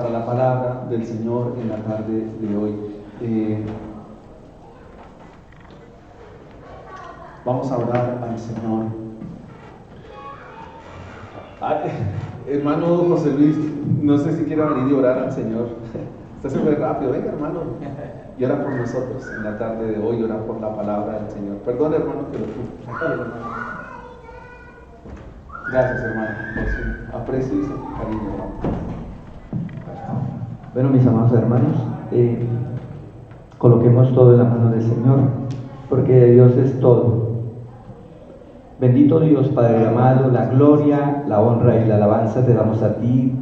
para la palabra del Señor en la tarde de hoy. Vamos a orar al Señor. Hermano José Luis, no sé si quiere venir y orar al Señor. Usted se fue rápido. Venga, hermano, y ora por nosotros en la tarde de hoy, ora por la palabra del Señor. Perdón, hermano, que lo tuve. Gracias, hermano, por su aprecio y su cariño, hermano. Bueno, mis amados hermanos, coloquemos todo en la mano del Señor, porque Dios es todo. Bendito Dios, Padre amado, la gloria, la honra y la alabanza te damos a ti,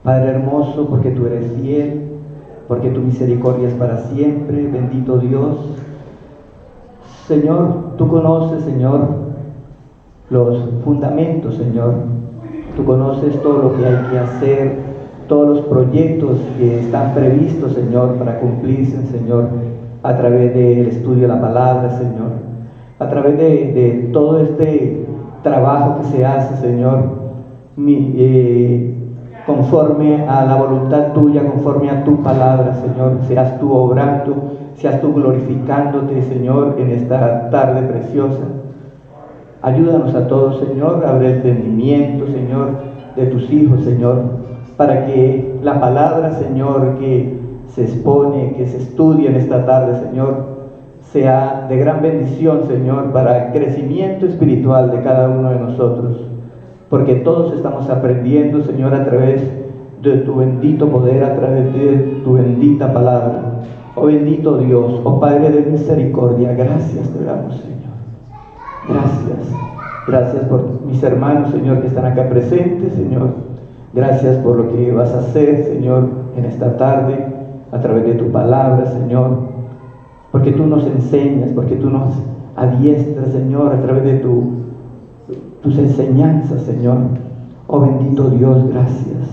Padre hermoso, porque tú eres fiel, porque tu misericordia es para siempre. Bendito Dios. Señor, tú conoces, Señor, los fundamentos, Señor. Tú conoces todo lo que hay que hacer, todos los proyectos que están previstos, Señor, para cumplirse, Señor, a través del estudio de la palabra, Señor, a través de todo este trabajo que se hace, Señor, conforme a la voluntad tuya, conforme a tu palabra, Señor. Seas tú obrando, seas tú glorificándote, Señor, en esta tarde preciosa. Ayúdanos a todos, Señor, a abrir el entendimiento, Señor, de tus hijos, Señor, para que la palabra, Señor, que se expone, que se estudia en esta tarde, Señor, sea de gran bendición, Señor, para el crecimiento espiritual de cada uno de nosotros, porque todos estamos aprendiendo, Señor, a través de tu bendito poder, a través de tu bendita palabra. Oh bendito Dios, oh Padre de misericordia, gracias te damos, Señor. Gracias por mis hermanos, Señor, que están acá presentes, Señor. Gracias por lo que vas a hacer, Señor, en esta tarde, a través de tu palabra, Señor, porque tú nos enseñas, porque tú nos adiestras, Señor, a través de tus enseñanzas, Señor. Oh bendito Dios, gracias.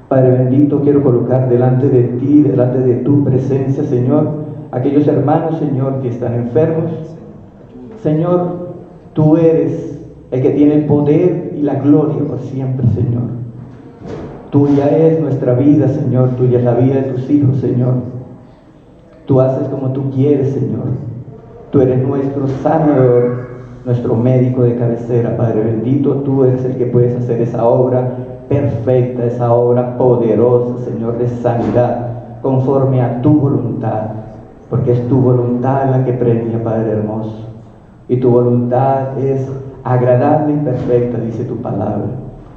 Padre bendito, quiero colocar delante de ti, delante de tu presencia, Señor, aquellos hermanos, Señor, que están enfermos. Señor, tú eres el que tiene el poder y la gloria por siempre, Señor. Tuya es nuestra vida, Señor, tuya es la vida de tus hijos, Señor. Tú haces como tú quieres, Señor. Tú eres nuestro sanador, nuestro médico de cabecera, Padre bendito. Tú eres el que puedes hacer esa obra perfecta, esa obra poderosa, Señor, de sanidad, conforme a tu voluntad, porque es tu voluntad la que premia, Padre hermoso, y tu voluntad es agradable y perfecta, dice tu palabra.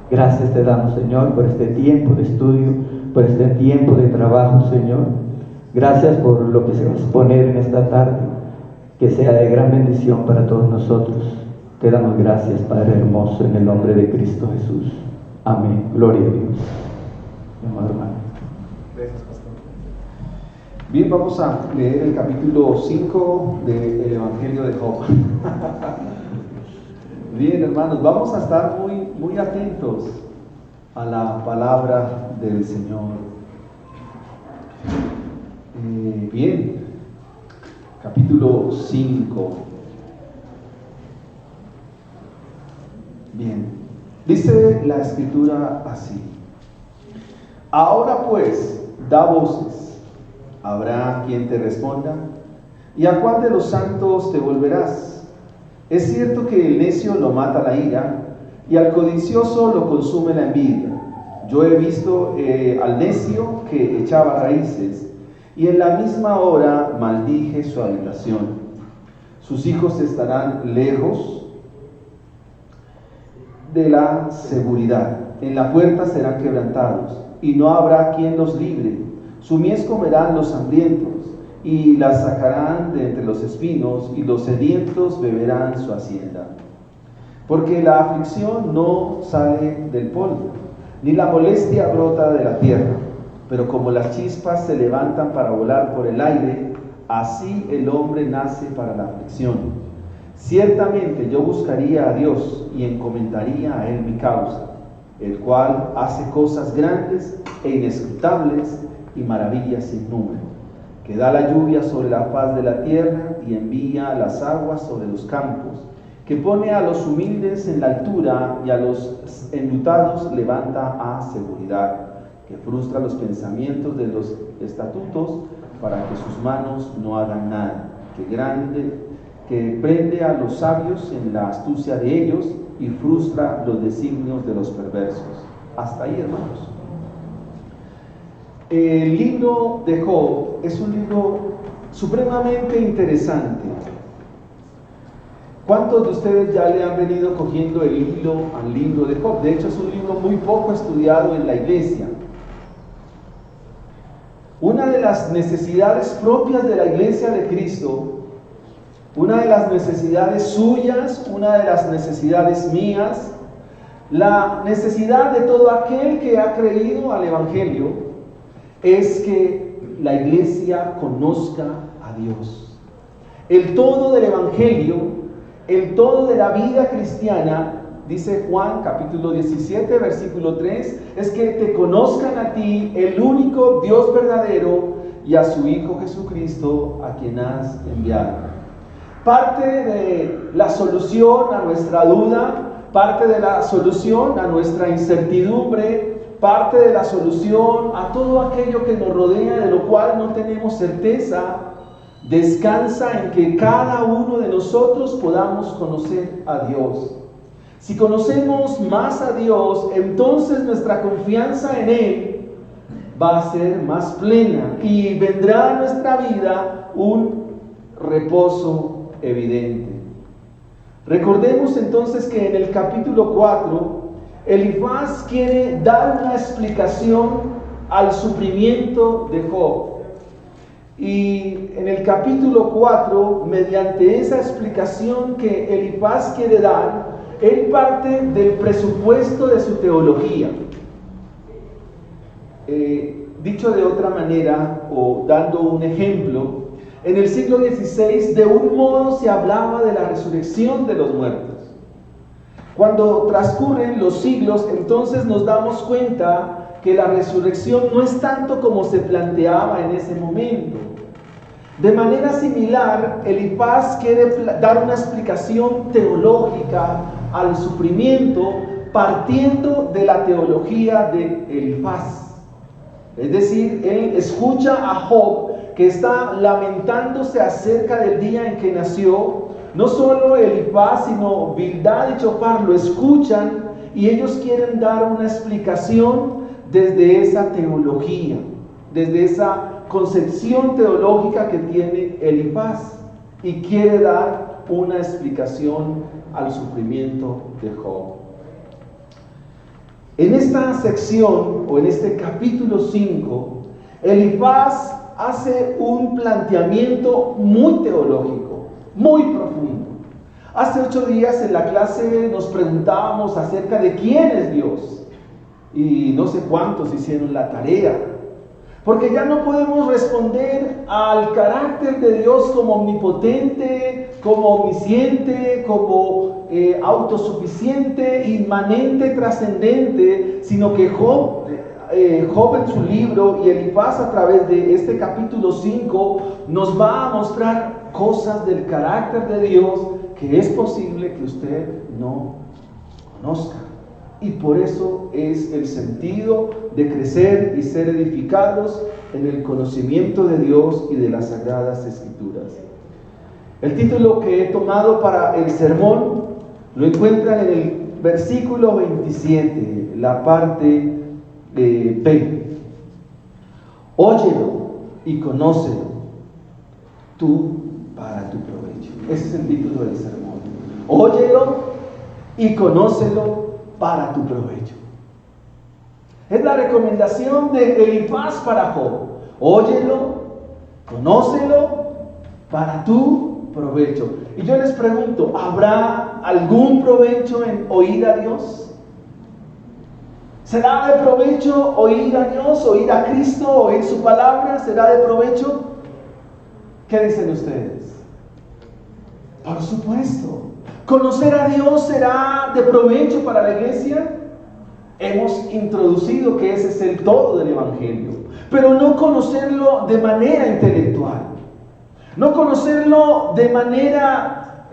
Gracias te damos, Señor, por este tiempo de estudio, por este tiempo de trabajo, Señor. Gracias por lo que se va a exponer en esta tarde, que sea de gran bendición para todos nosotros. Te damos gracias, Padre hermoso, en el nombre de Cristo Jesús. Amén. Gloria a Dios. Mi amado hermano. Gracias, pastor. Bien, vamos a leer el capítulo 5 del Evangelio de Job. Bien, hermanos, vamos a estar muy atentos a la palabra del Señor. Bien, capítulo 5. Bien, dice la escritura así: ahora pues, da voces, habrá quien te responda, ¿y a cuál de los santos te volverás? Es cierto que el necio lo mata la ira, y al codicioso lo consume la envidia. Yo he visto al necio que echaba raíces, y en la misma hora maldije su habitación. Sus hijos estarán lejos de la seguridad, en la puerta serán quebrantados, y no habrá quien los libre. Su mies comerán los hambrientos, y la sacarán de entre los espinos, y los sedientos beberán su hacienda. Porque la aflicción no sale del polvo, ni la molestia brota de la tierra. Pero como las chispas se levantan para volar por el aire, así el hombre nace para la aflicción. Ciertamente yo buscaría a Dios y encomendaría a Él mi causa, el cual hace cosas grandes e inescrutables y maravillas sin número, que da la lluvia sobre la faz de la tierra y envía las aguas sobre los campos, que pone a los humildes en la altura y a los enlutados levanta a seguridad, que frustra los pensamientos de los estatutos para que sus manos no hagan nada, que prende a los sabios en la astucia de ellos y frustra los designios de los perversos. Hasta ahí, hermanos. El libro de Job es un libro supremamente interesante. ¿Cuántos de ustedes ya le han venido cogiendo el hilo al libro de Job? De hecho, es un libro muy poco estudiado en la iglesia. Una de las necesidades propias de la iglesia de Cristo, una de las necesidades suyas, una de las necesidades mías, la necesidad de todo aquel que ha creído al Evangelio, es que la iglesia conozca a Dios. El todo del Evangelio, el todo de la vida cristiana, dice Juan capítulo 17, versículo 3, es que te conozcan a ti, el único Dios verdadero, y a su Hijo Jesucristo, a quien has enviado. Parte de la solución a nuestra duda, parte de la solución a nuestra incertidumbre, parte de la solución a todo aquello que nos rodea, de lo cual no tenemos certeza, descansa en que cada uno de nosotros podamos conocer a Dios. Si conocemos más a Dios, entonces nuestra confianza en Él va a ser más plena y vendrá a nuestra vida un reposo evidente. Recordemos entonces que en el capítulo 4, Elifaz quiere dar una explicación al sufrimiento de Job. Y en el capítulo 4, mediante esa explicación que Elifaz quiere dar, él parte del presupuesto de su teología. Dicho de otra manera, o dando un ejemplo, en el siglo XVI de un modo se hablaba de la resurrección de los muertos. Cuando transcurren los siglos, entonces nos damos cuenta que la resurrección no es tanto como se planteaba en ese momento. De manera similar, Elifaz quiere dar una explicación teológica al sufrimiento partiendo de la teología de Elifaz. Es decir, él escucha a Job que está lamentándose acerca del día en que nació. No solo Elifaz, sino Bildad y Chofar lo escuchan y ellos quieren dar una explicación desde esa teología, desde esa concepción teológica que tiene Elifaz, y quiere dar una explicación al sufrimiento de Job. En esta sección, o en este capítulo 5, Elifaz hace un planteamiento muy teológico, muy profundo. Hace 8 días en la clase nos preguntábamos acerca de quién es Dios, y no sé cuántos hicieron la tarea, porque ya no podemos responder al carácter de Dios como omnipotente, como omnisciente, como autosuficiente, inmanente, trascendente, sino que Job en su libro y Elifaz a través de este capítulo 5 nos va a mostrar cosas del carácter de Dios que es posible que usted no conozca. Y por eso es el sentido de crecer y ser edificados en el conocimiento de Dios y de las Sagradas Escrituras. El título que he tomado para el sermón lo encuentran en el versículo 27, la parte B. Óyelo y conócelo, tú para tu provecho. Ese es el título del sermón. Óyelo y conócelo para tu provecho. Es la recomendación de Elifaz para Job. Óyelo, conócelo para tu provecho. Y yo les pregunto, ¿habrá algún provecho en oír a Dios? ¿Será de provecho oír a Dios, oír a Cristo, oír su palabra? ¿Será de provecho? ¿Qué dicen ustedes? Por supuesto. ¿Conocer a Dios será de provecho para la iglesia? Hemos introducido que ese es el todo del Evangelio, pero no conocerlo de manera intelectual, no conocerlo de manera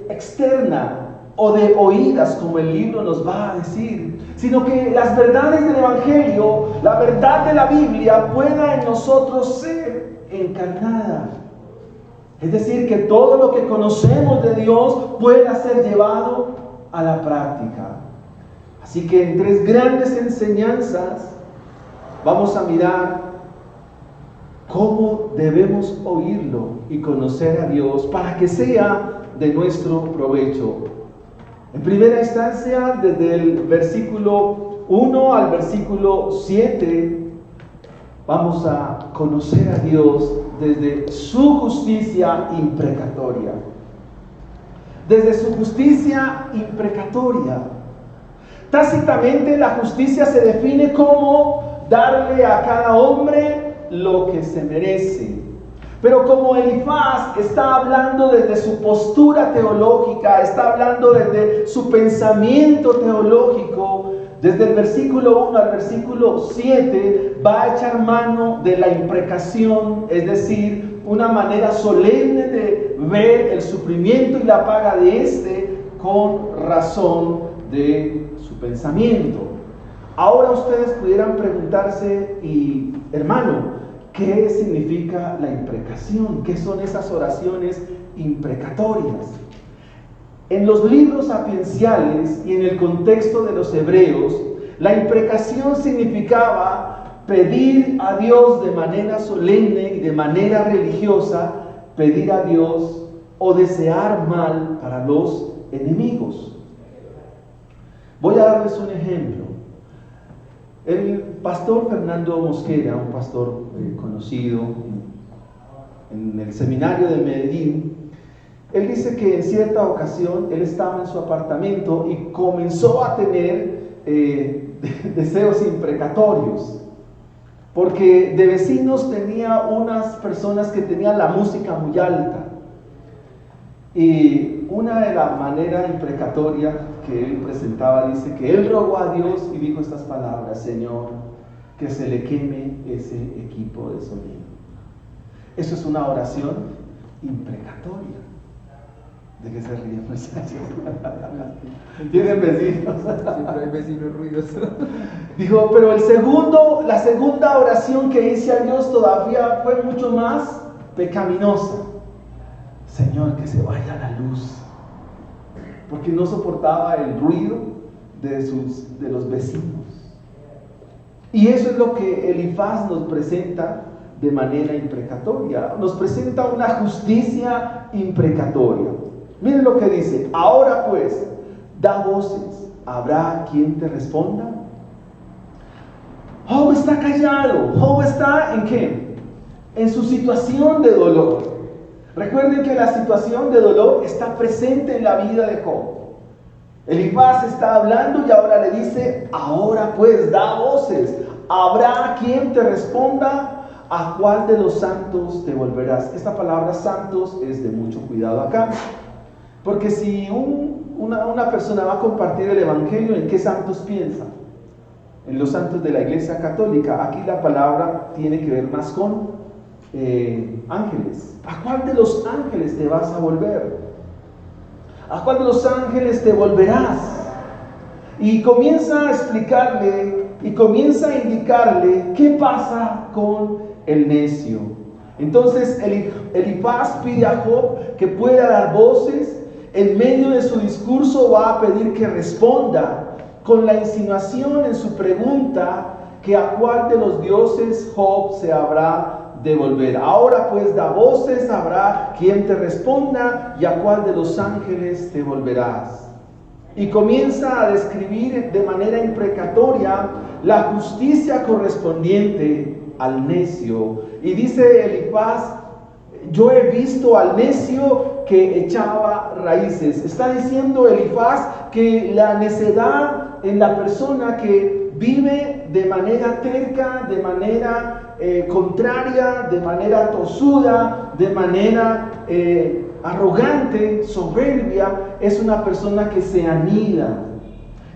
externa, o de oídas, como el libro nos va a decir, sino que las verdades del Evangelio, la verdad de la Biblia, pueda en nosotros ser encarnada. Es decir, que todo lo que conocemos de Dios pueda ser llevado a la práctica. Así que en 3 grandes enseñanzas vamos a mirar cómo debemos oírlo y conocer a Dios para que sea de nuestro provecho. En primera instancia, desde el versículo 1 al versículo 7, vamos a conocer a Dios desde su justicia imprecatoria. Desde su justicia imprecatoria. Tácitamente la justicia se define como darle a cada hombre lo que se merece. Pero como Elifaz está hablando desde su postura teológica, está hablando desde su pensamiento teológico, desde el versículo 1 al versículo 7 va a echar mano de la imprecación, es decir, una manera solemne de ver el sufrimiento y la paga de éste con razón de su pensamiento. Ahora ustedes pudieran preguntarse, y hermano, ¿qué significa la imprecación? ¿Qué son esas oraciones imprecatorias? En los libros sapienciales y en el contexto de los hebreos, la imprecación significaba pedir a Dios de manera solemne y de manera religiosa, pedir a Dios o desear mal para los enemigos. Voy a darles un ejemplo. El pastor Fernando Mosquera, un pastor conocido en el seminario de Medellín, él dice que en cierta ocasión él estaba en su apartamento y comenzó a tener deseos imprecatorios, porque de vecinos tenía unas personas que tenían la música muy alta, y una de las maneras imprecatorias que él presentaba, dice que él rogó a Dios y dijo estas palabras: Señor, que se le queme ese equipo de sonido. Eso es una oración imprecatoria. ¿De qué se ríen, muchachos? ¿Tienen vecinos? Siempre hay vecinos ruidosos. Dijo, pero la segunda oración que hice a Dios todavía fue mucho más pecaminosa. Señor, que se vaya la luz. Porque no soportaba el ruido de los vecinos. Y eso es lo que Elifaz nos presenta de manera imprecatoria. Nos presenta una justicia imprecatoria. Miren lo que dice: ahora pues, da voces, ¿habrá quien te responda? Job está callado. Job está ¿en qué? En su situación de dolor. Recuerden que la situación de dolor está presente en la vida de Job. Elifaz está hablando y ahora le dice: ahora pues, da voces, ¿habrá quien te responda? ¿A cuál de los santos te volverás? Esta palabra santos es de mucho cuidado acá, porque si una persona va a compartir el evangelio, ¿en qué santos piensa? En los santos de la Iglesia Católica. Aquí la palabra tiene que ver más con ángeles. ¿A cuál de los ángeles te vas a volver? ¿A cuál de los ángeles te volverás? Y comienza a explicarle y comienza a indicarle qué pasa con el necio. Entonces Elifaz pide a Job que pueda dar voces. En medio de su discurso va a pedir que responda con la insinuación en su pregunta que a cuál de los dioses Job se habrá de volver. Ahora pues, da voces, habrá quien te responda, y a cuál de los ángeles te volverás. Y comienza a describir de manera imprecatoria la justicia correspondiente al necio. Y dice Elifaz: yo he visto al necio que echaba raíces. Está diciendo Elifaz que la necedad en la persona que vive de manera terca, de manera contraria, de manera tosuda, de manera arrogante, soberbia, es una persona que se anida.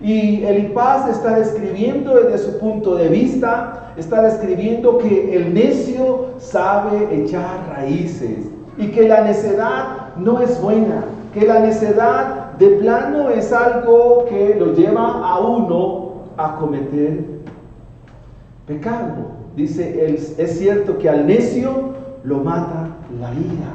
Y Elifaz está describiendo desde su punto de vista, está describiendo que el necio sabe echar raíces y que la necedad no es buena, que la necedad de plano es algo que lo lleva a uno a cometer pecado. Dice, es cierto que al necio lo mata la ira.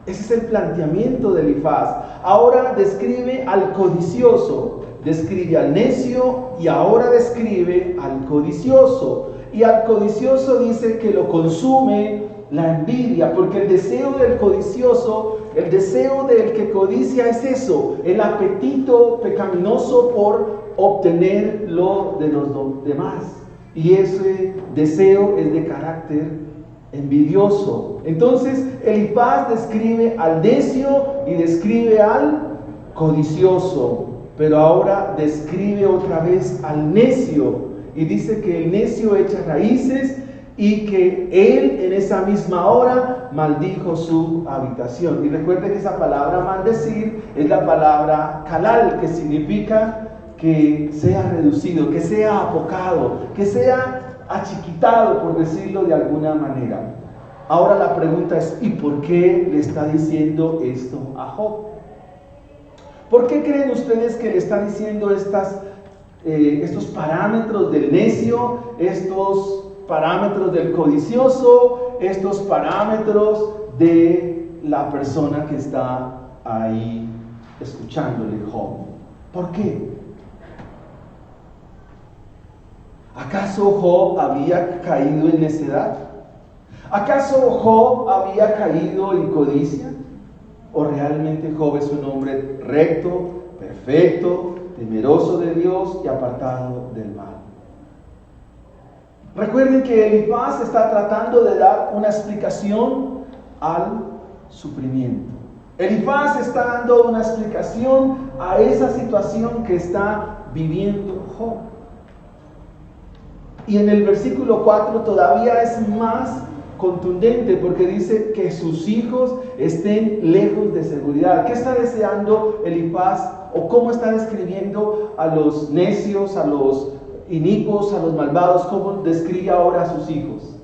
Ese es el planteamiento de Elifaz. Ahora describe al codicioso, describe al necio y ahora describe al codicioso. Y al codicioso dice que lo consume la envidia, porque el deseo del codicioso, el deseo del que codicia es eso, el apetito pecaminoso por obtener lo de los demás. Y ese deseo es de carácter envidioso. Entonces Elifaz describe al necio y describe al codicioso, pero ahora describe otra vez al necio y dice que el necio echa raíces y que él en esa misma hora maldijo su habitación. Y recuerde que esa palabra maldecir es la palabra kalal, que significa que sea reducido, que sea apocado, que sea achiquitado, por decirlo de alguna manera. Ahora la pregunta es, ¿y por qué le está diciendo esto a Job? ¿Por qué creen ustedes que le está diciendo estos parámetros del necio, estos parámetros del codicioso, estos parámetros de la persona que está ahí escuchándole Job? ¿Por qué? ¿Acaso Job había caído en necedad? ¿Acaso Job había caído en codicia? ¿O realmente Job es un hombre recto, perfecto, temeroso de Dios y apartado del mal? Recuerden que Elifaz está tratando de dar una explicación al sufrimiento. Elifaz está dando una explicación a esa situación que está viviendo Job. Y en el versículo 4 todavía es más contundente, porque dice que sus hijos estén lejos de seguridad. ¿Qué está deseando Elifaz? ¿O cómo está describiendo a los necios, a los inicuos, a los malvados? ¿Cómo describe ahora a sus hijos?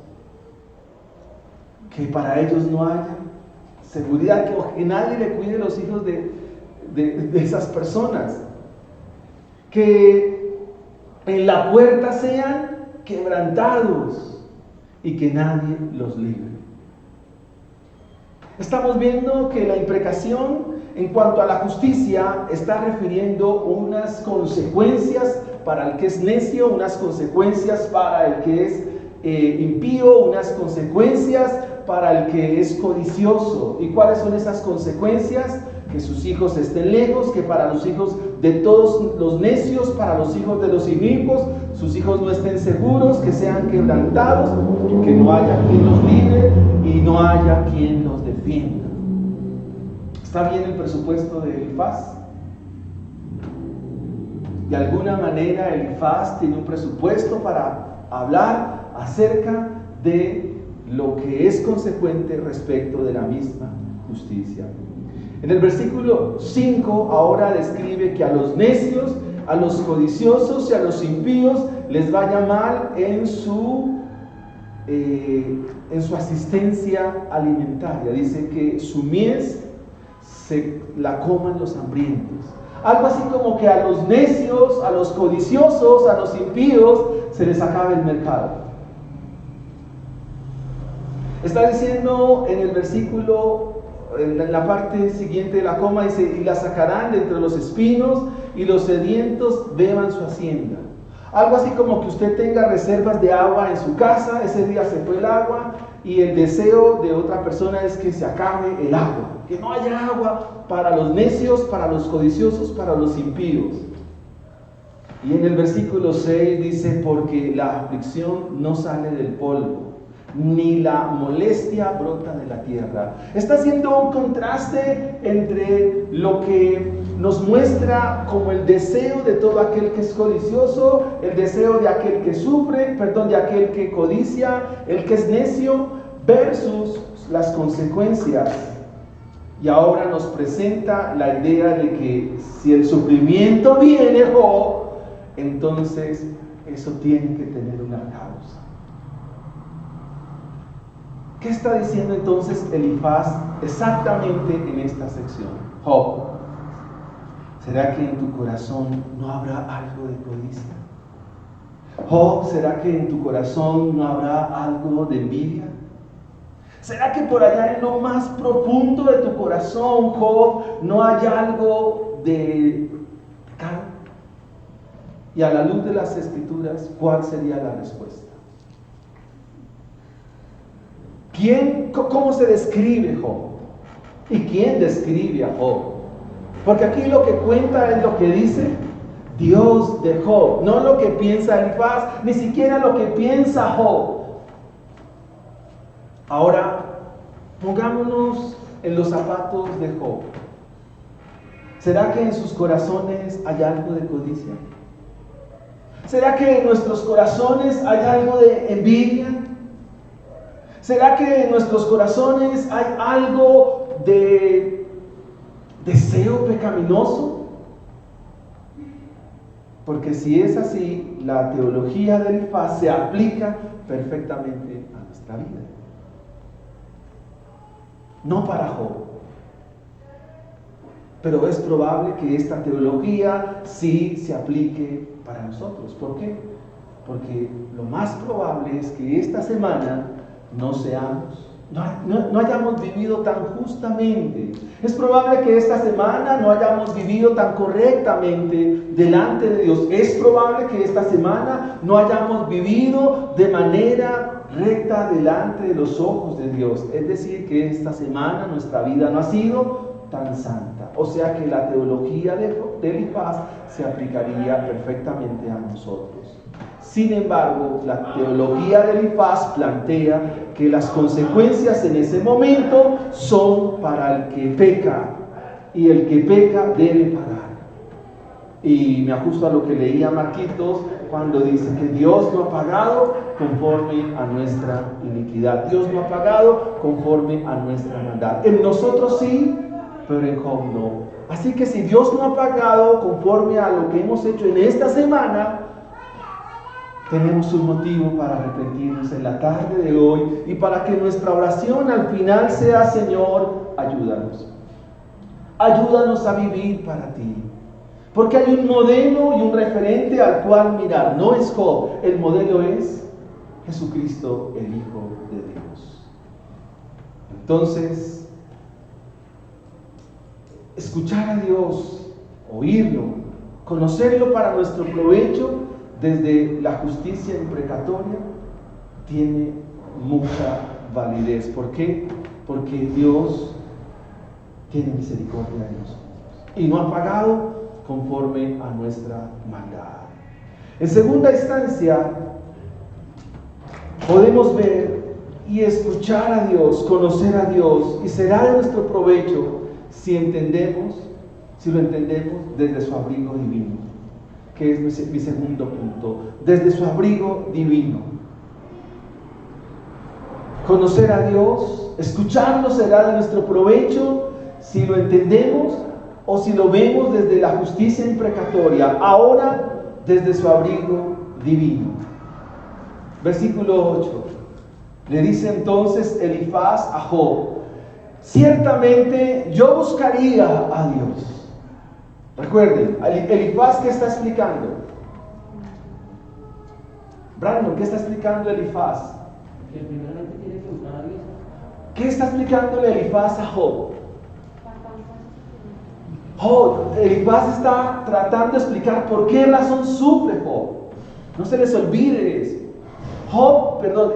Que para ellos no haya seguridad, que nadie le cuide los hijos de esas personas. Que en la puerta sean quebrantados y que nadie los libre. Estamos viendo que la imprecación en cuanto a la justicia está refiriendo unas consecuencias para el que es necio, unas consecuencias para el que es impío, unas consecuencias para el que es codicioso. ¿Y cuáles son esas consecuencias? Que sus hijos estén lejos, que para los hijos de todos los necios, para los hijos de los inicuos, sus hijos no estén seguros, que sean quebrantados, que no haya quien los libre y no haya quien los defienda. ¿Está bien el presupuesto de Elifaz? De alguna manera Elifaz tiene un presupuesto para hablar acerca de lo que es consecuente respecto de la misma justicia. En el versículo 5 ahora describe que a los necios, a los codiciosos y a los impíos les vaya mal en su asistencia alimentaria. Dice que su mies se la coman los hambrientos. Algo así como que a los necios, a los codiciosos, a los impíos se les acabe el mercado. Está diciendo en el versículo, en la parte siguiente de la coma, dice, y la sacarán de entre los espinos y los sedientos beban su hacienda. Algo así como que usted tenga reservas de agua en su casa, ese día se fue el agua y el deseo de otra persona es que se acabe el agua, que no haya agua para los necios, para los codiciosos, para los impíos. Y en el versículo 6 dice, porque la aflicción no sale del polvo, ni la molestia brota de la tierra. Está haciendo un contraste entre lo que nos muestra como el deseo de todo aquel que es codicioso, el deseo de aquel que sufre, de aquel que codicia, el que es necio, versus las consecuencias. Y ahora nos presenta la idea de que si el sufrimiento viene, entonces eso tiene que tener una causa. ¿Qué está diciendo entonces Elifaz exactamente en esta sección? Job, ¿Será que en tu corazón no habrá algo de codicia? Job, ¿será que en tu corazón no habrá algo de envidia? ¿Será que por allá en lo más profundo de tu corazón, Job, no hay algo de pecado? Y a la luz de las Escrituras, ¿cuál sería la respuesta? ¿Cómo se describe Job? ¿Y quién describe a Job? Porque aquí lo que cuenta es lo que dice Dios de Job, no lo que piensa Elifaz, ni siquiera lo que piensa Job. Ahora, pongámonos en los zapatos de Job. ¿Será que en sus corazones hay algo de codicia? ¿Será que en nuestros corazones hay algo de envidia? ¿Será que en nuestros corazones hay algo de deseo pecaminoso? Porque si es así, la teología de Elifaz se aplica perfectamente a nuestra vida. No para Job. Pero es probable que esta teología sí se aplique para nosotros. ¿Por qué? Porque lo más probable es que esta semana no hayamos vivido tan justamente. Es probable que esta semana no hayamos vivido tan correctamente delante de Dios. Es probable que esta semana no hayamos vivido de manera recta delante de los ojos de Dios. Es decir, que esta semana nuestra vida no ha sido tan santa. O sea que la teología de Elifaz se aplicaría perfectamente a nosotros. Sin embargo, la teología de Elifaz plantea que las consecuencias en ese momento son para el que peca, y el que peca debe pagar. Y me ajusto a lo que leía Marquitos cuando dice que Dios no ha pagado conforme a nuestra iniquidad. Dios no ha pagado conforme a nuestra maldad. En nosotros sí, pero en Job no. Así que si Dios no ha pagado conforme a lo que hemos hecho en esta semana, tenemos un motivo para arrepentirnos en la tarde de hoy y para que nuestra oración al final sea: Señor, ayúdanos. Ayúdanos a vivir para ti. Porque hay un modelo y un referente al cual mirar. No es Job, el modelo es Jesucristo, el Hijo de Dios. Entonces, escuchar a Dios, oírlo, conocerlo para nuestro provecho desde la justicia imprecatoria tiene mucha validez. ¿Por qué? Porque Dios tiene misericordia de nosotros y no ha pagado conforme a nuestra maldad. En segunda instancia, podemos ver y escuchar a Dios, conocer a Dios, y será de nuestro provecho si lo entendemos desde su abrigo divino, que es mi segundo punto, desde su abrigo divino. Conocer a Dios, escucharlo será de nuestro provecho si lo entendemos o si lo vemos desde la justicia imprecatoria, ahora desde su abrigo divino. Versículo 8. Le dice entonces Elifaz a Job: ciertamente yo buscaría a Dios. Recuerden, Elifaz, ¿qué está explicando? Brandon, ¿qué está explicando Elifaz? Que primeramente tiene que buscar a Dios. ¿Qué está explicándole Elifaz a Job? Elifaz está tratando de explicar por qué razón sufre Job. No se les olvide eso.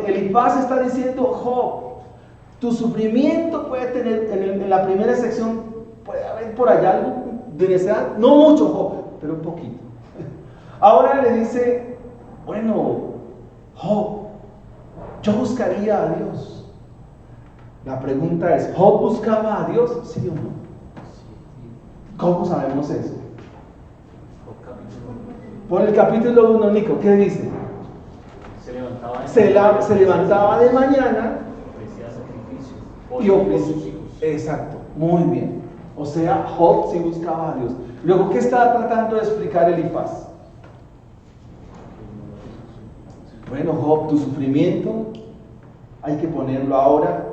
Elifaz está diciendo: Job, tu sufrimiento puede tener, en la primera sección, puede haber por allá algo de necesidad, no mucho, Job, pero un poquito. Ahora le dice: bueno, Job, yo buscaría a Dios. La pregunta es: ¿Job buscaba a Dios? ¿Sí o no? ¿Cómo sabemos eso? Por el capítulo 1, Nico, ¿qué dice? Se levantaba de mañana y ofrecía. Exacto, muy bien. O sea, Job sí buscaba a Dios. Luego, ¿qué está tratando de explicar Elifaz? Bueno, Job, tu sufrimiento hay que ponerlo ahora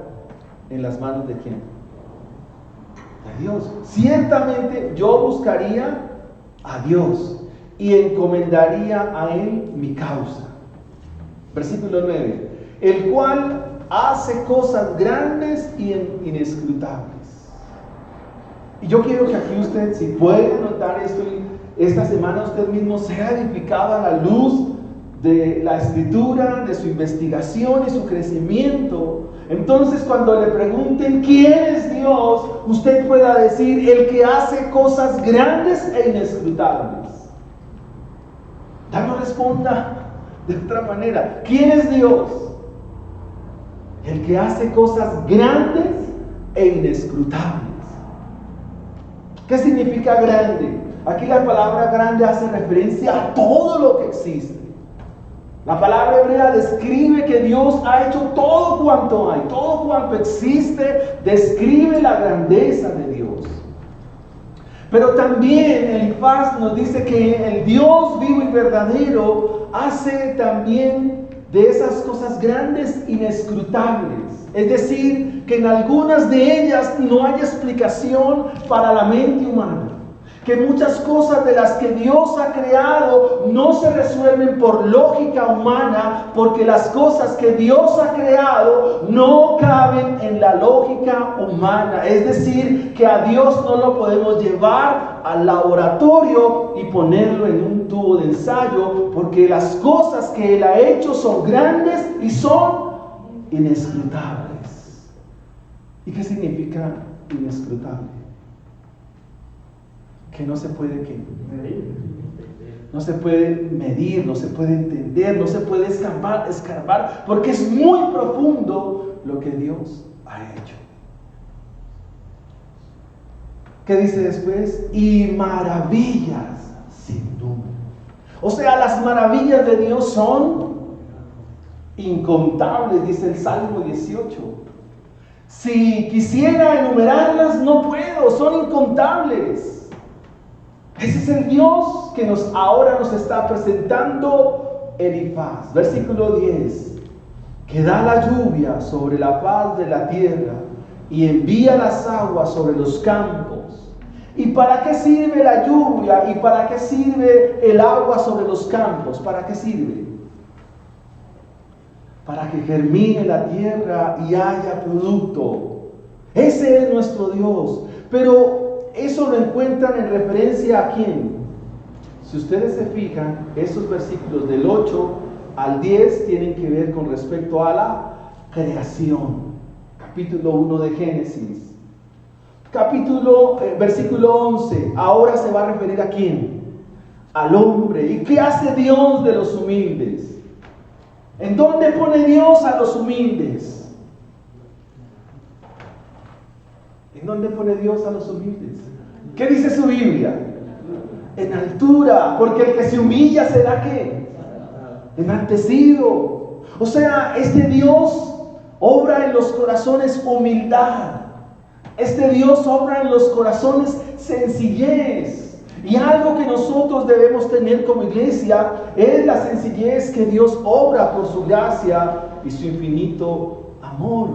en las manos de ¿quién? De Dios. Ciertamente yo buscaría a Dios y encomendaría a Él mi causa. Versículo 9. El cual hace cosas grandes y inescrutables. Y yo quiero que aquí usted, si puede anotar esto, esta semana usted mismo sea edificado a la luz de la Escritura, de su investigación y su crecimiento. Entonces, cuando le pregunten quién es Dios, usted pueda decir: el que hace cosas grandes e inescrutables. Ya no responda de otra manera. ¿Quién es Dios? El que hace cosas grandes e inescrutables. ¿Qué significa grande? Aquí la palabra grande hace referencia a todo lo que existe. La palabra hebrea describe que Dios ha hecho todo cuanto hay, todo cuanto existe, describe la grandeza de Dios. Pero también Elifaz nos dice que el Dios vivo y verdadero hace también de esas cosas grandes inescrutables. Es decir, que en algunas de ellas no hay explicación para la mente humana. Que muchas cosas de las que Dios ha creado no se resuelven por lógica humana, porque las cosas que Dios ha creado no caben en la lógica humana. Es decir, que a Dios no lo podemos llevar al laboratorio y ponerlo en un tubo de ensayo, porque las cosas que Él ha hecho son grandes y son inescrutables. ¿Y qué significa inescrutable? Que no se puede medir, no se puede medir, no se puede entender, no se puede escarbar, porque es muy profundo lo que Dios ha hecho. ¿Qué dice después? Y maravillas sin número. O sea, las maravillas de Dios son incontables, dice el Salmo 18. Si quisiera enumerarlas, no puedo, son incontables. Ese es el Dios que ahora nos está presentando Elifaz. Versículo 10. Que da la lluvia sobre la faz de la tierra y envía las aguas sobre los campos. ¿Y para qué sirve la lluvia? ¿Y para qué sirve el agua sobre los campos? ¿Para qué sirve? Para que germine la tierra y haya producto. Ese es nuestro Dios. Pero eso lo encuentran en referencia ¿a quién? Si ustedes se fijan, esos versículos del 8 al 10 tienen que ver con respecto a la creación. Capítulo 1 de Génesis. Versículo 11, ahora se va a referir ¿a quién? Al hombre. ¿Y qué hace Dios de los humildes? ¿En dónde pone Dios a los humildes? ¿En dónde pone Dios a los humildes? ¿Qué dice su Biblia? En altura, porque el que se humilla será ¿qué? Enaltecido. O sea, este Dios obra en los corazones humildad. Este Dios obra en los corazones sencillez. Y algo que nosotros debemos tener como iglesia es la sencillez que Dios obra por su gracia y su infinito amor.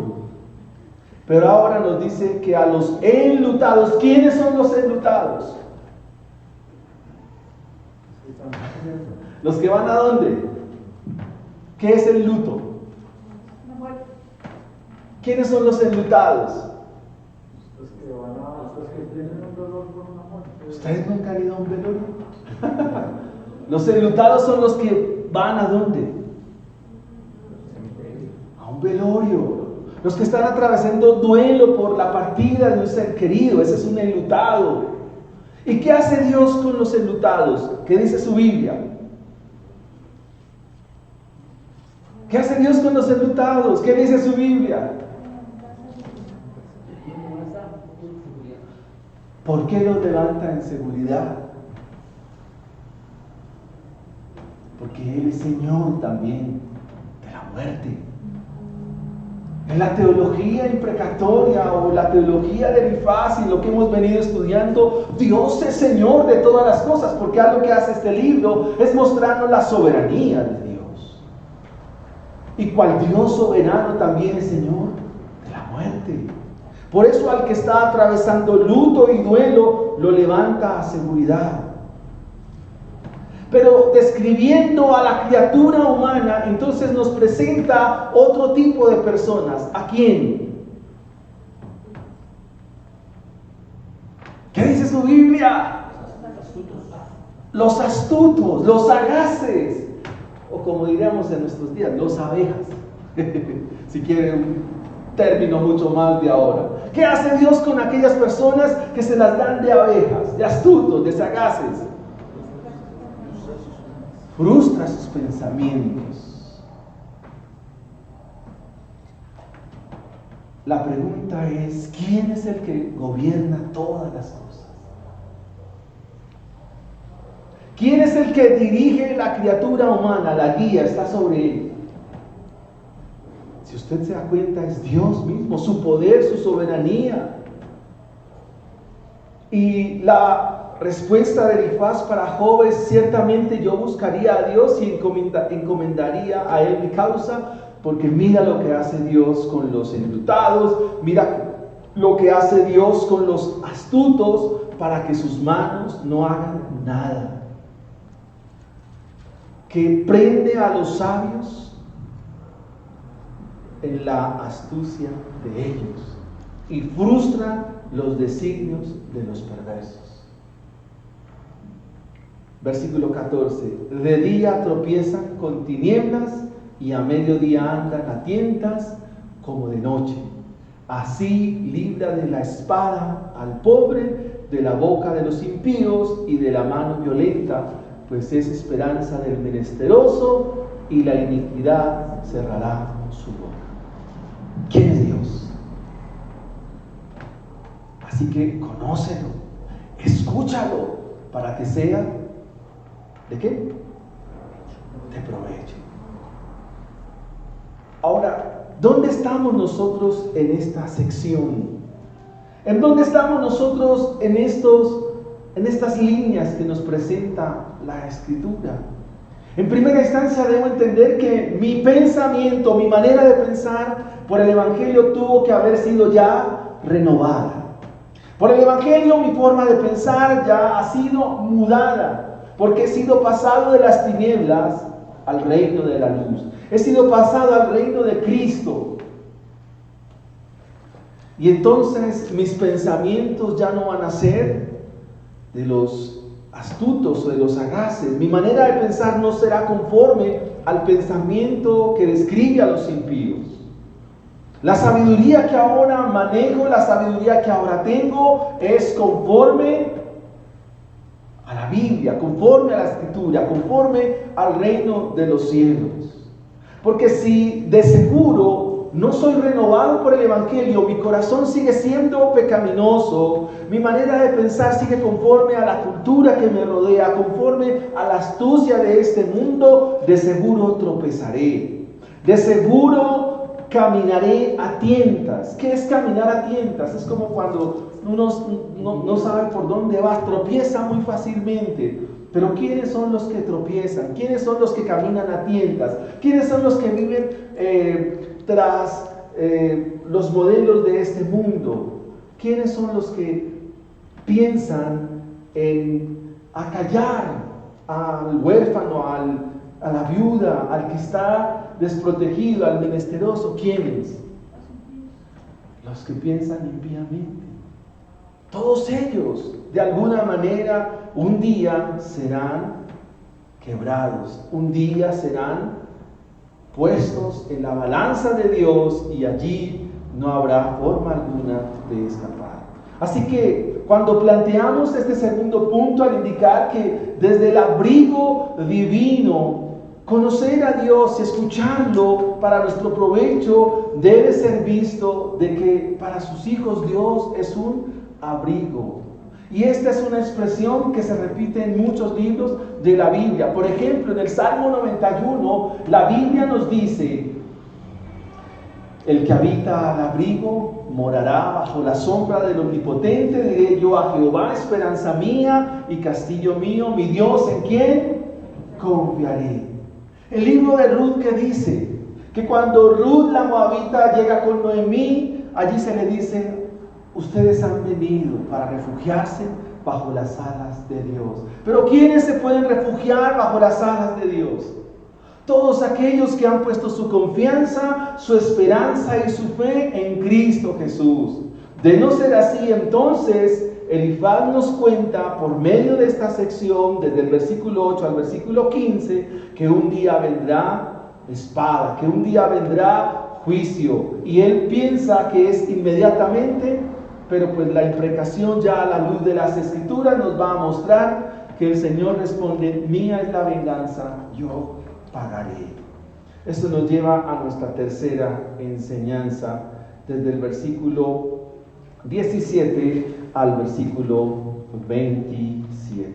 Pero ahora nos dice que a los enlutados, ¿quiénes son los enlutados? ¿Los que van a dónde? ¿Qué es el luto? ¿Quiénes son los enlutados? Los que tienen un dolor por una muerte. ¿Ustedes nunca han ido a un velorio? Los enlutados son los que van a dónde? A un velorio. Los que están atravesando duelo por la partida de un ser querido, ese es un enlutado. ¿Y qué hace Dios con los enlutados? ¿Qué dice su Biblia? ¿Qué hace Dios con los enlutados? ¿Qué dice su Biblia? ¿Por qué los levanta en seguridad? Porque Él es Señor también de la muerte. En la teología imprecatoria o la teología de Elifaz y lo que hemos venido estudiando, Dios es Señor de todas las cosas, porque algo que hace este libro es mostrarnos la soberanía de Dios. Y cual Dios soberano también es Señor de la muerte. Por eso al que está atravesando luto y duelo, lo levanta a seguridad. Pero describiendo a la criatura humana, entonces nos presenta otro tipo de personas. ¿A quién? ¿Qué dice su Biblia? Los astutos, los sagaces, o como diríamos en nuestros días, los abejas, si quieren un término mucho más de ahora. ¿Qué hace Dios con aquellas personas que se las dan de abejas, de astutos, de sagaces? Frustra sus pensamientos. La pregunta es, ¿quién es el que gobierna todas las cosas? ¿Quién es el que dirige la criatura humana? La guía está sobre él. Si usted se da cuenta, es Dios mismo, su poder, su soberanía. Y la respuesta de Elifaz para Job es: ciertamente yo buscaría a Dios y encomendaría a él mi causa, porque mira lo que hace Dios con los enlutados, mira lo que hace Dios con los astutos, para que sus manos no hagan nada. Que prende a los sabios en la astucia de ellos y frustra los designios de los perversos. Versículo 14: de día tropiezan con tinieblas y a mediodía andan a tientas como de noche. Así libra de la espada al pobre, de la boca de los impíos y de la mano violenta, pues es esperanza del menesteroso y la iniquidad cerrará su boca. ¿Quién es Dios? Así que conócelo, escúchalo, para que sea, ¿de qué? De provecho. Ahora, ¿dónde estamos nosotros en esta sección? ¿En dónde estamos nosotros en estas líneas que nos presenta la Escritura? En primera instancia debo entender que mi pensamiento, mi manera de pensar por el Evangelio tuvo que haber sido ya renovada. Por el Evangelio mi forma de pensar ya ha sido mudada, porque he sido pasado de las tinieblas al reino de la luz. He sido pasado al reino de Cristo. Y entonces mis pensamientos ya no van a ser de los astutos o de los sagaces. Mi manera de pensar no será conforme al pensamiento que describe a los impíos. La sabiduría que ahora manejo, la sabiduría que ahora tengo, es conforme a la Biblia, conforme a la Escritura, conforme al reino de los cielos. Porque si de seguro no soy renovado por el Evangelio, mi corazón sigue siendo pecaminoso, mi manera de pensar sigue conforme a la cultura que me rodea, conforme a la astucia de este mundo, de seguro tropezaré, de seguro caminaré a tientas. ¿Qué es caminar a tientas? Es como cuando uno no sabe por dónde va, tropieza muy fácilmente. Pero ¿quiénes son los que tropiezan? ¿Quiénes son los que caminan a tientas? ¿Quiénes son los que viven tras los modelos de este mundo? ¿Quiénes son los que piensan en acallar al huérfano, a la viuda, al que está desprotegido, al menesteroso? ¿Quiénes? Los que piensan impíamente. Todos ellos, de alguna manera, un día serán quebrados, un día serán puestos en la balanza de Dios y allí no habrá forma alguna de escapar. Así que cuando planteamos este segundo punto, al indicar que desde el abrigo divino, conocer a Dios y escucharlo para nuestro provecho, debe ser visto de que para sus hijos Dios es un abrigo. Y esta es una expresión que se repite en muchos libros de la Biblia. Por ejemplo, en el Salmo 91, la Biblia nos dice: el que habita al abrigo morará bajo la sombra del Omnipotente. Diré yo a Jehová, esperanza mía y castillo mío, mi Dios, ¿en quién confiaré? El libro de Ruth, que dice que cuando Ruth la moabita llega con Noemí, allí se le dice: ustedes han venido para refugiarse bajo las alas de Dios. Pero ¿quiénes se pueden refugiar bajo las alas de Dios? Todos aquellos que han puesto su confianza, su esperanza y su fe en Cristo Jesús. De no ser así, entonces, Elifaz nos cuenta por medio de esta sección, desde el versículo 8 al versículo 15, que un día vendrá espada, que un día vendrá juicio. Y él piensa que es inmediatamente, pero pues la imprecación ya a la luz de las Escrituras nos va a mostrar que el Señor responde: mía es la venganza, yo pagaré. Esto nos lleva a nuestra tercera enseñanza, desde el versículo 17 al versículo 27.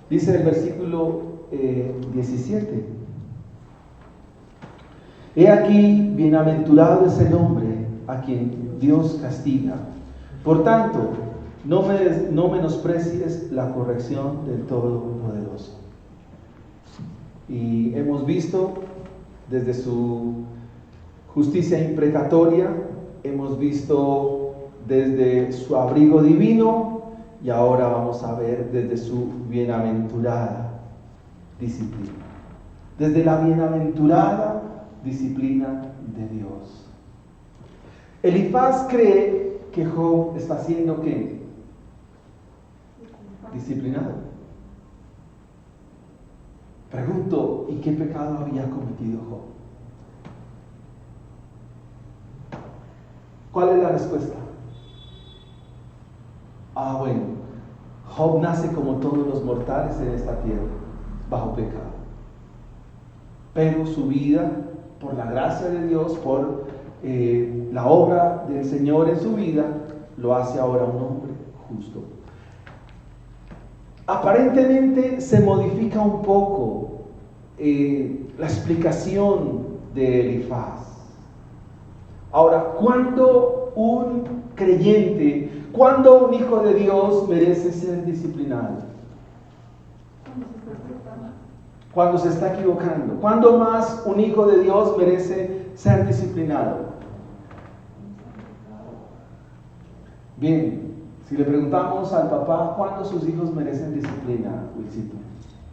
Dice el versículo 17: He aquí, bienaventurado es el hombre a quien Dios castiga. Por tanto, no menosprecies la corrección del Todopoderoso. Y hemos visto desde su justicia imprecatoria, hemos visto desde su abrigo divino, y ahora vamos a ver desde su bienaventurada disciplina. Desde la bienaventurada disciplina de Dios. Elifaz cree que Job está siendo ¿qué? Disciplinado. Pregunto, ¿y qué pecado había cometido Job? ¿Cuál es la respuesta? Bueno, Job nace como todos los mortales en esta tierra, bajo pecado. Pero su vida, por la gracia de Dios, por la obra del Señor en su vida, lo hace ahora un hombre justo. Aparentemente se modifica un poco la explicación de Elifaz. Ahora, ¿cuándo un creyente, cuándo un hijo de Dios merece ser disciplinado? Cuando se está equivocando. ¿Cuándo más un hijo de Dios merece ser disciplinado? Bien, si le preguntamos al papá, ¿cuándo sus hijos merecen disciplina, Wilcito?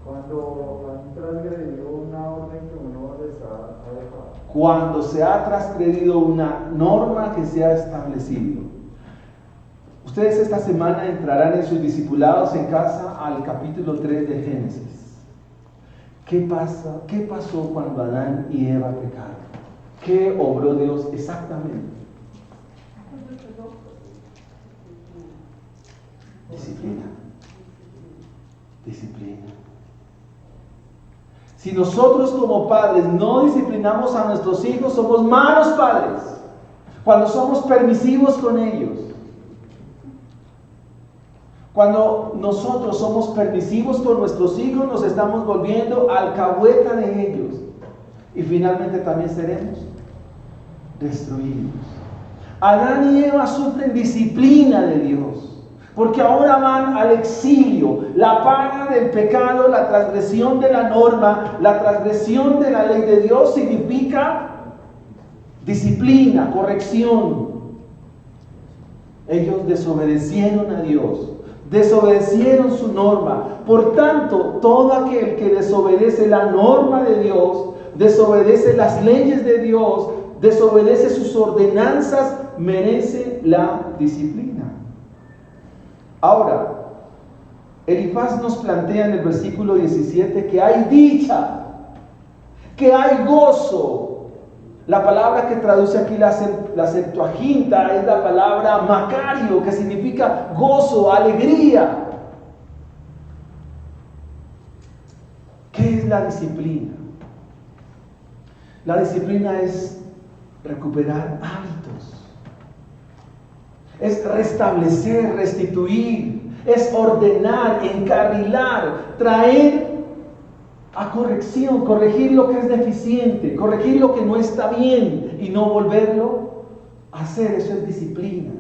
Cuando han transgredido una orden que uno les ha dejado. Cuando se ha transgredido una norma que se ha establecido. Ustedes esta semana entrarán en sus discipulados en casa al capítulo 3 de Génesis. ¿Qué pasó cuando Adán y Eva pecaron? ¿Qué obró Dios exactamente? Disciplina. Si nosotros como padres no disciplinamos a nuestros hijos, somos malos padres. Cuando somos permisivos con ellos. Cuando nosotros somos permisivos con nuestros hijos, nos estamos volviendo alcahueta de ellos. Y finalmente también seremos destruidos. Adán y Eva sufren disciplina de Dios. Porque ahora van al exilio. La paga del pecado, la transgresión de la norma, la transgresión de la ley de Dios significa disciplina, corrección. Ellos desobedecieron a Dios, desobedecieron su norma. Por tanto, todo aquel que desobedece la norma de Dios, desobedece las leyes de Dios, desobedece sus ordenanzas, merece la disciplina. Ahora, Elifaz nos plantea en el versículo 17 que hay dicha, que hay gozo. La palabra que traduce aquí la Septuaginta es la palabra Macario, que significa gozo, alegría. ¿Qué es la disciplina? La disciplina es recuperar hábitos. Es restablecer, restituir, es ordenar, encarrilar, traer a corrección, corregir lo que es deficiente, corregir lo que no está bien y no volverlo a hacer. Eso es disciplina.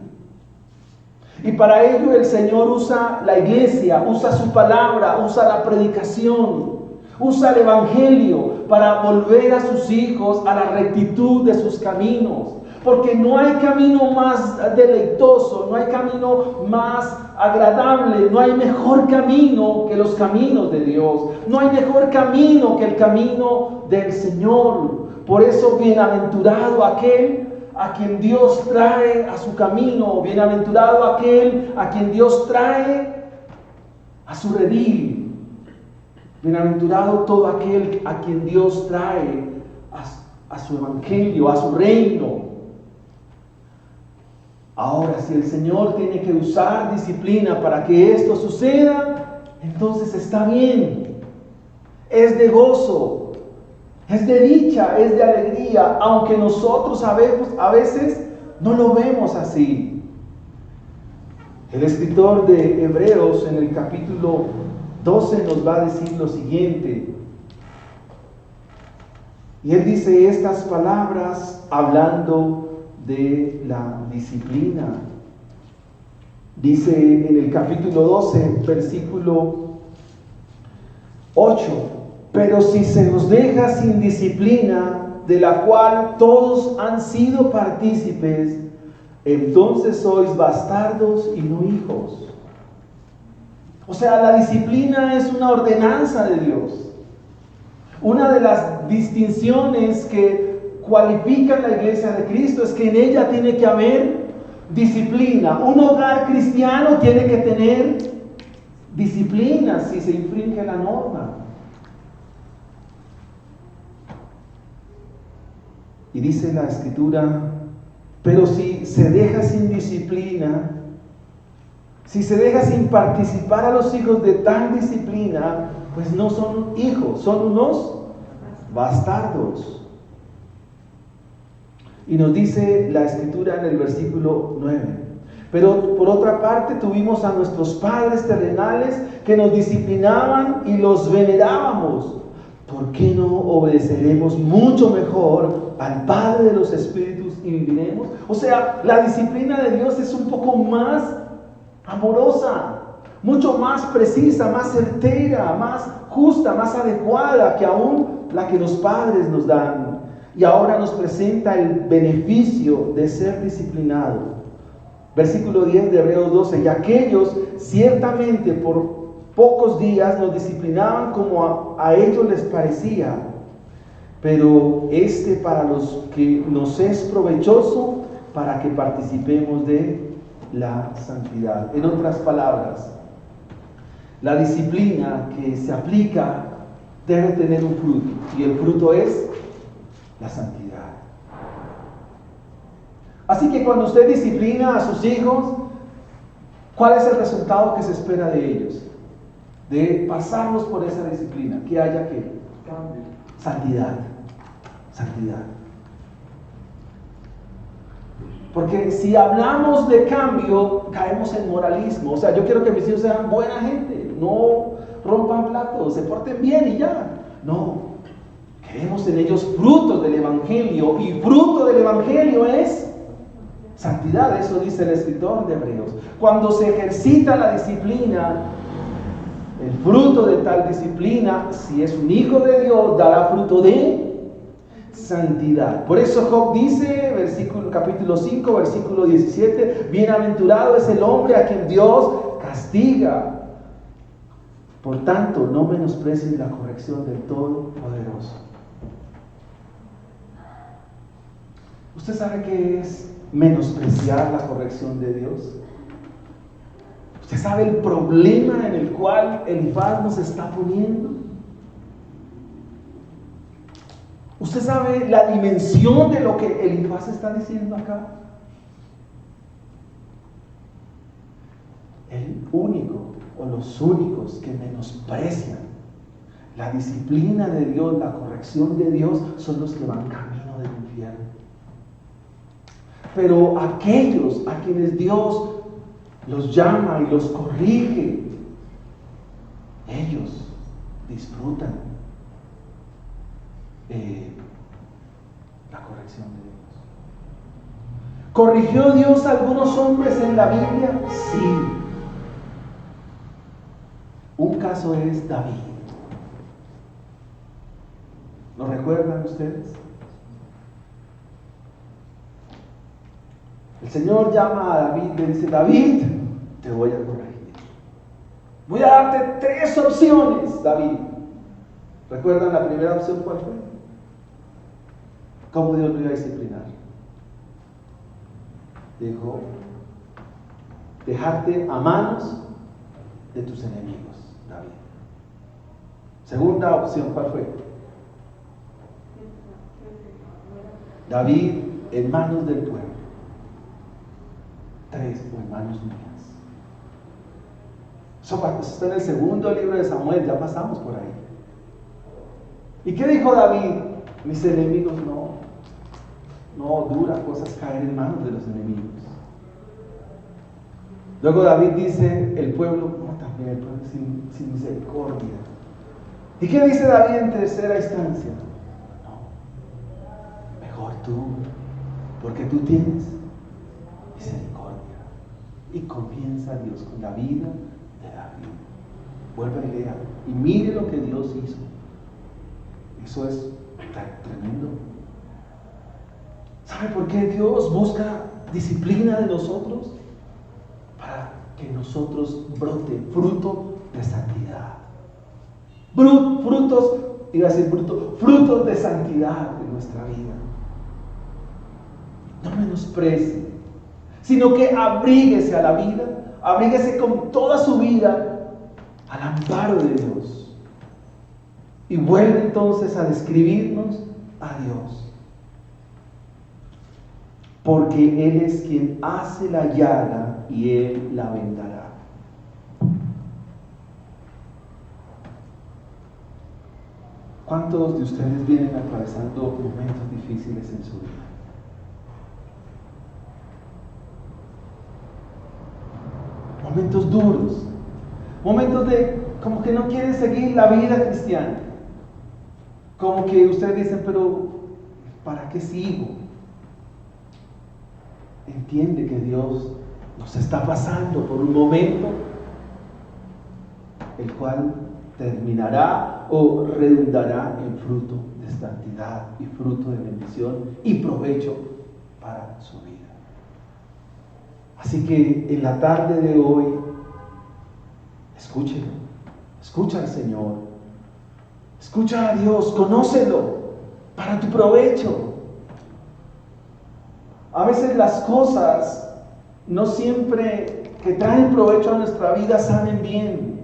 Y para ello el Señor usa la iglesia, usa su palabra, usa la predicación, usa el evangelio para volver a sus hijos a la rectitud de sus caminos, Porque no hay camino más deleitoso, no hay camino más agradable, no hay mejor camino que los caminos de Dios. No hay mejor camino que el camino del Señor. Por eso, bienaventurado aquel a quien Dios trae a su camino. Bienaventurado aquel a quien Dios trae a su redil. Bienaventurado todo aquel a quien Dios trae a su evangelio, a su reino. Ahora, si el Señor tiene que usar disciplina para que esto suceda, entonces está bien. Es de gozo, es de dicha, es de alegría, aunque nosotros a veces no lo vemos así. El escritor de Hebreos en el capítulo 12 nos va a decir lo siguiente. Y él dice estas palabras hablando de la disciplina. Dice en el capítulo 12, versículo 8: pero si se nos deja sin disciplina, de la cual todos han sido partícipes, entonces sois bastardos y no hijos. O sea, la disciplina es una ordenanza de Dios. Una de las distinciones que cualifican la iglesia de Cristo es que en ella tiene que haber disciplina. Un hogar cristiano tiene que tener disciplina si se infringe la norma. Y dice la Escritura: pero si se deja sin disciplina, si se deja sin participar a los hijos de tal disciplina, pues no son hijos, son unos bastardos. Y nos dice la Escritura en el versículo 9: pero por otra parte tuvimos a nuestros padres terrenales que nos disciplinaban y los venerábamos. ¿Por qué no obedeceremos mucho mejor al Padre de los Espíritus y viviremos? O sea, la disciplina de Dios es un poco más amorosa, mucho más precisa, más certera, más justa, más adecuada que aún la que los padres nos dan. Y ahora nos presenta el beneficio de ser disciplinado. Versículo 10 de Hebreos 12: y aquellos ciertamente por pocos días nos disciplinaban como a ellos les parecía, pero para los que nos es provechoso, para que participemos de la santidad. En otras palabras, la disciplina que se aplica debe tener un fruto, y el fruto es la santidad. Así que cuando usted disciplina a sus hijos, ¿cuál es el resultado que se espera de ellos? De pasarlos por esa disciplina, que haya que Cambio. santidad. Santidad. Porque si hablamos de cambio, caemos en moralismo. O sea, yo quiero que mis hijos sean buena gente, no rompan platos, se porten bien y ya. No, queremos en ellos frutos del Evangelio, y fruto del Evangelio es santidad. Eso dice el escritor de Hebreos. Cuando se ejercita la disciplina, el fruto de tal disciplina, si es un hijo de Dios, dará fruto de santidad. Por eso Job dice, capítulo 5, versículo 17: bienaventurado es el hombre a quien Dios castiga. Por tanto, no menosprecies la corrección del Todopoderoso. ¿Usted sabe qué es menospreciar la corrección de Dios? ¿Usted sabe el problema en el cual Elifaz nos está poniendo? ¿Usted sabe la dimensión de lo que Elifaz está diciendo acá? El único o los únicos que menosprecian la disciplina de Dios, la corrección de Dios, son los que van camino del infierno. Pero aquellos a quienes Dios los llama y los corrige, ellos disfrutan la corrección de Dios. ¿Corrigió Dios a algunos hombres en la Biblia? Sí. Un caso es David. ¿Lo recuerdan ustedes? El Señor llama a David, le dice: David, te voy a corregir. Voy a darte 3 opciones, David. ¿Recuerdan la primera opción cuál fue? ¿Cómo Dios lo iba a disciplinar? Dijo: dejarte a manos de tus enemigos, David. Segunda opción, ¿cuál fue? David en manos del pueblo. 3, o en manos mías. Eso está en el segundo libro de Samuel, ya pasamos por ahí. ¿Y qué dijo David? Mis enemigos no dura cosas caer en manos de los enemigos. Luego David dice: el pueblo, no, también el pueblo sin misericordia. ¿Y qué dice David en tercera instancia? No, mejor tú, porque tú tienes misericordia. Y comienza Dios con la vida de David. Vuelva y lea y mire lo que Dios hizo. Eso es tremendo. ¿Sabe por qué Dios busca disciplina de nosotros? Para que nosotros brote fruto de santidad. Frutos de santidad en nuestra vida. No menosprecie, sino que abríguese a la vida, abríguese con toda su vida al amparo de Dios. Y vuelve entonces a describirnos a Dios. Porque Él es quien hace la llaga y Él la vendará. ¿Cuántos de ustedes vienen atravesando momentos difíciles en su vida? Momentos duros, momentos de como que no quieren seguir la vida cristiana, como que ustedes dicen: pero ¿para qué sigo? Entiende que Dios nos está pasando por un momento el cual terminará o redundará en fruto de santidad y fruto de bendición y provecho para su vida. Así que en la tarde de hoy, escúchelo, escucha al Señor, escucha a Dios, conócelo para tu provecho. A veces las cosas no siempre que traen provecho a nuestra vida salen bien.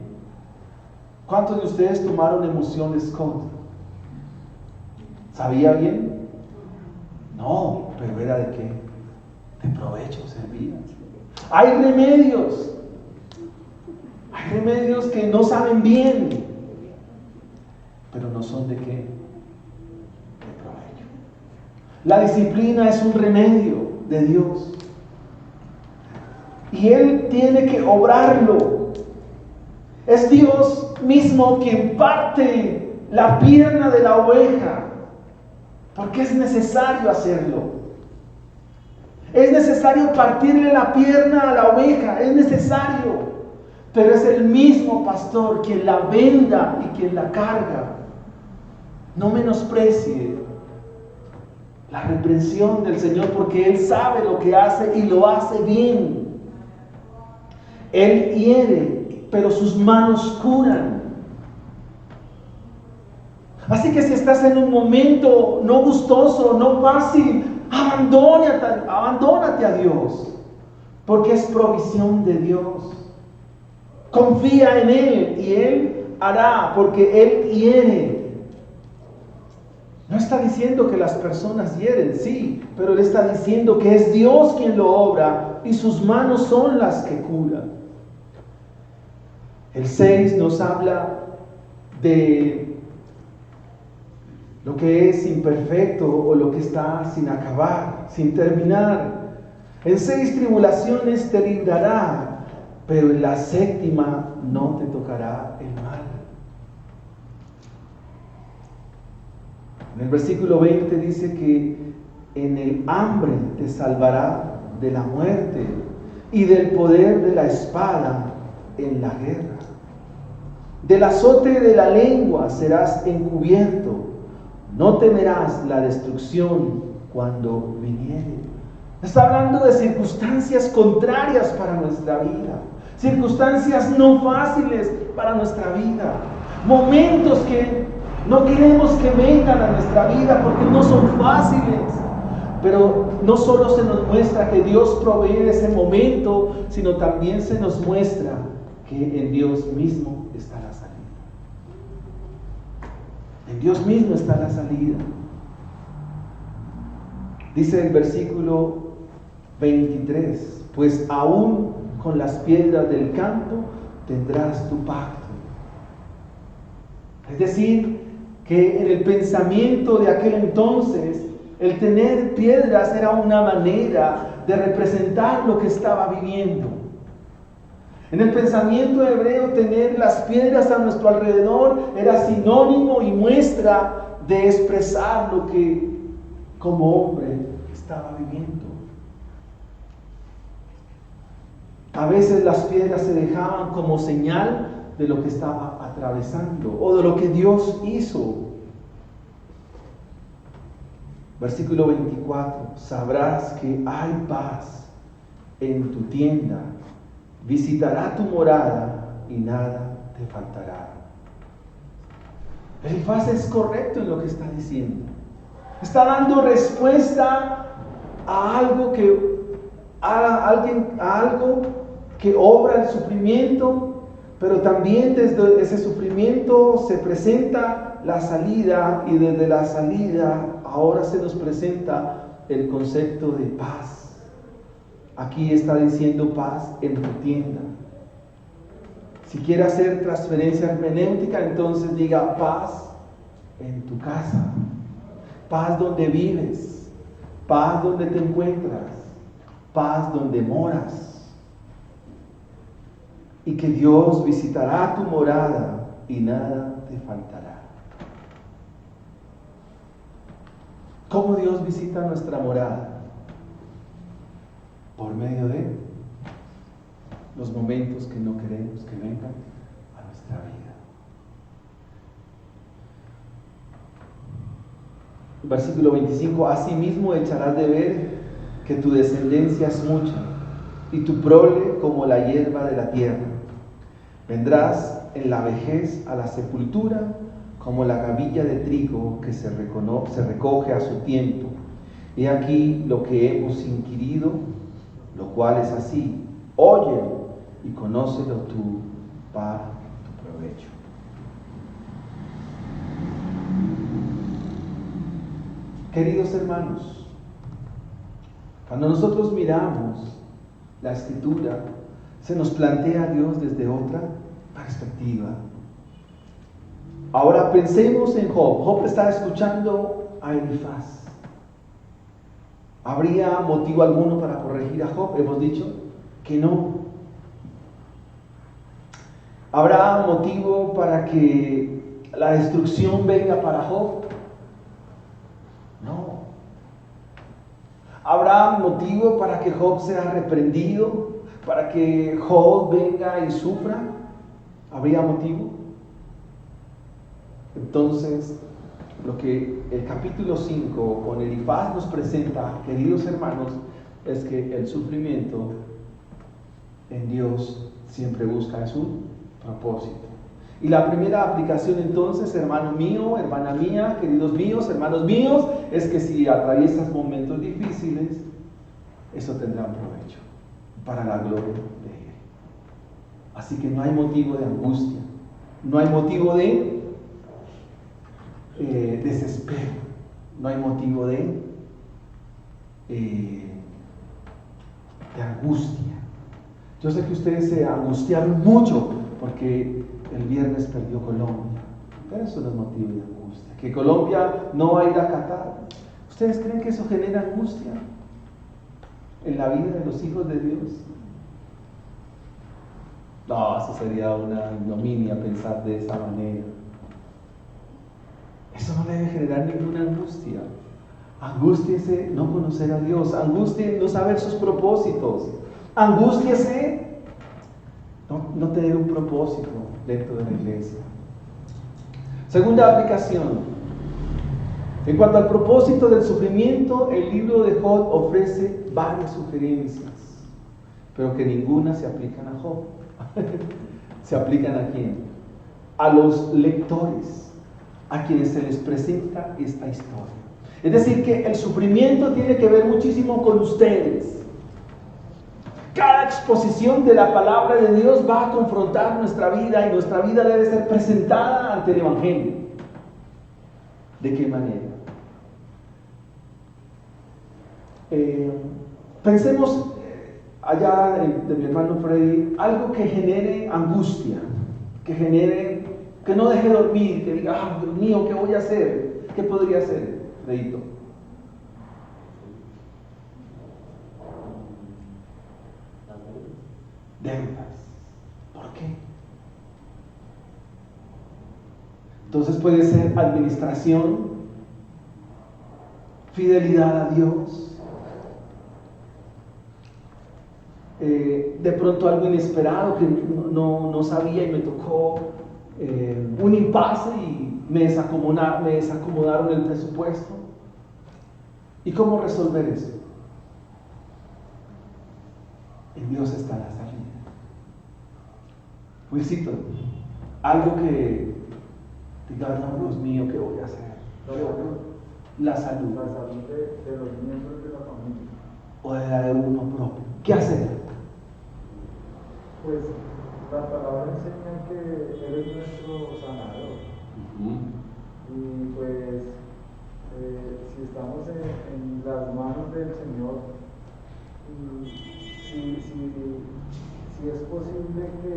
¿Cuántos de ustedes tomaron emulsión Scott? ¿Sabía bien? No, pero ¿era de qué? De provecho, servía. Hay remedios que no saben bien, pero no son de qué? De provecho. La disciplina es un remedio de Dios y Él tiene que obrarlo. Es Dios mismo quien parte la pierna de la oveja, porque es necesario hacerlo. Es necesario partirle la pierna a la oveja, es necesario. Pero es el mismo pastor quien la venda y quien la carga. No menosprecie la reprensión del Señor, porque Él sabe lo que hace y lo hace bien. Él hiere, pero sus manos curan. Así que si estás en un momento no gustoso, no fácil, abandónate a Dios, porque es provisión de Dios. Confía en Él y Él hará, porque Él hiere. No está diciendo que las personas hieren, sí, pero Él está diciendo que es Dios quien lo obra y sus manos son las que curan. El 6 nos habla de lo que es imperfecto o lo que está sin acabar, sin terminar. En 6 tribulaciones te librará, pero en la 7ª no te tocará el mal. En el versículo 20 dice que en el hambre te salvará de la muerte y del poder de la espada en la guerra. Del azote de la lengua serás encubierto. No temerás la destrucción cuando viniere. Está hablando de circunstancias contrarias para nuestra vida, circunstancias no fáciles para nuestra vida, momentos que no queremos que vengan a nuestra vida porque no son fáciles. Pero no solo se nos muestra que Dios provee ese momento, sino también se nos muestra que en Dios mismo está la salida. En Dios mismo está la salida. Dice el versículo 23, pues aún con las piedras del campo tendrás tu pacto. Es decir, que en el pensamiento de aquel entonces, el tener piedras era una manera de representar lo que estaba viviendo. En el pensamiento hebreo, tener las piedras a nuestro alrededor era sinónimo y muestra de expresar lo que como hombre estaba viviendo. A veces las piedras se dejaban como señal de lo que estaba atravesando o de lo que Dios hizo. Versículo 24, sabrás que hay paz en tu tienda, visitará tu morada y nada te faltará. Elifaz es correcto en lo que está diciendo. Está dando respuesta a algo que obra el sufrimiento, pero también desde ese sufrimiento se presenta la salida, y desde la salida ahora se nos presenta el concepto de paz. Aquí está diciendo paz en tu tienda. Si quiere hacer transferencia hermenéutica, entonces diga paz en tu casa, paz donde vives, paz donde te encuentras, paz donde moras. Y que Dios visitará tu morada y nada te faltará. ¿Cómo Dios visita nuestra morada? Por medio de los momentos que no queremos que vengan a nuestra vida. Versículo 25, asimismo echarás de ver que tu descendencia es mucha y tu prole como la hierba de la tierra. Vendrás en la vejez a la sepultura como la gavilla de trigo que se recoge a su tiempo. He aquí lo que hemos inquirido, lo cual es así. Óyelo y conócelo tú para tu provecho. Queridos hermanos, cuando nosotros miramos la Escritura, se nos plantea a Dios desde otra perspectiva. Ahora pensemos en Job. Job está escuchando a Elifaz. ¿Habría motivo alguno para corregir a Job? Hemos dicho que no. ¿Habrá motivo para que la destrucción venga para Job? No. ¿Habrá motivo para que Job sea reprendido? ¿Para que Job venga y sufra? ¿Habría motivo? Entonces, lo que el capítulo 5 con Elifaz nos presenta, queridos hermanos, es que el sufrimiento en Dios siempre busca su propósito. Y la primera aplicación entonces, hermano mío, hermana mía, queridos míos, hermanos míos, es que si atraviesas momentos difíciles, eso tendrá un provecho para la gloria de Él. Así que no hay motivo de angustia, no hay motivo de desespero, no hay motivo de angustia. Yo sé que ustedes se angustiaron mucho porque el viernes perdió Colombia, pero eso no es motivo de angustia. Que Colombia no va a ir a Qatar, ¿ustedes creen que eso genera angustia en la vida de los hijos de Dios? No, eso sería una ignominia pensar de esa manera. Eso no debe generar ninguna angustia. Angústiese no conocer a Dios, angustie no saber sus propósitos, angústiese no tener un propósito dentro de la iglesia. Segunda aplicación, En cuanto al propósito del sufrimiento, el libro de Job ofrece varias sugerencias, pero que ninguna se aplican a Job. ¿Se aplican a quién? A los lectores, a quienes se les presenta esta historia. Es decir, que el sufrimiento tiene que ver muchísimo con ustedes. Cada exposición de la palabra de Dios va a confrontar nuestra vida y nuestra vida debe ser presentada ante el Evangelio. ¿De qué manera? Pensemos allá de mi hermano Freddy, algo que genere angustia, que no deje dormir, que diga, ah, Dios mío, ¿qué voy a hacer? ¿Qué podría hacer, Fredito? Deudas. ¿Por qué? Entonces puede ser administración, fidelidad a Dios, de pronto algo inesperado que no sabía y me tocó un impasse y me desacomodaron el presupuesto. ¿Y cómo resolver eso? En Dios está la salida. Luisito, algo que diga, no, Dios mío, ¿qué voy a hacer? La salud. La salud de los miembros de la familia. O de la de uno propio. ¿Qué hacer? Pues la palabra enseña que eres nuestro sanador. Y pues si estamos en las manos del Señor, si es posible que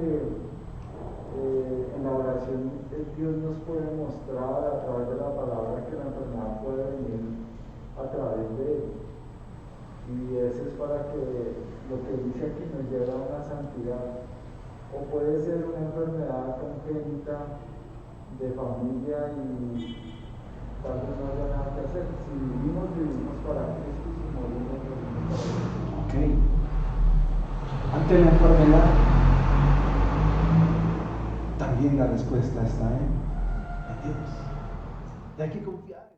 en la oración Dios nos puede mostrar a través de la palabra que la enfermedad puede venir a través de él. Y eso es para que lo que dice aquí nos lleve a una santidad. O puede ser una enfermedad congénita de familia y tal vez no haya nada que hacer. Si vivimos, vivimos para Cristo y si morimos, morimos para Cristo. Ok. Ante la enfermedad, también la respuesta está en Dios. Y hay que confiar.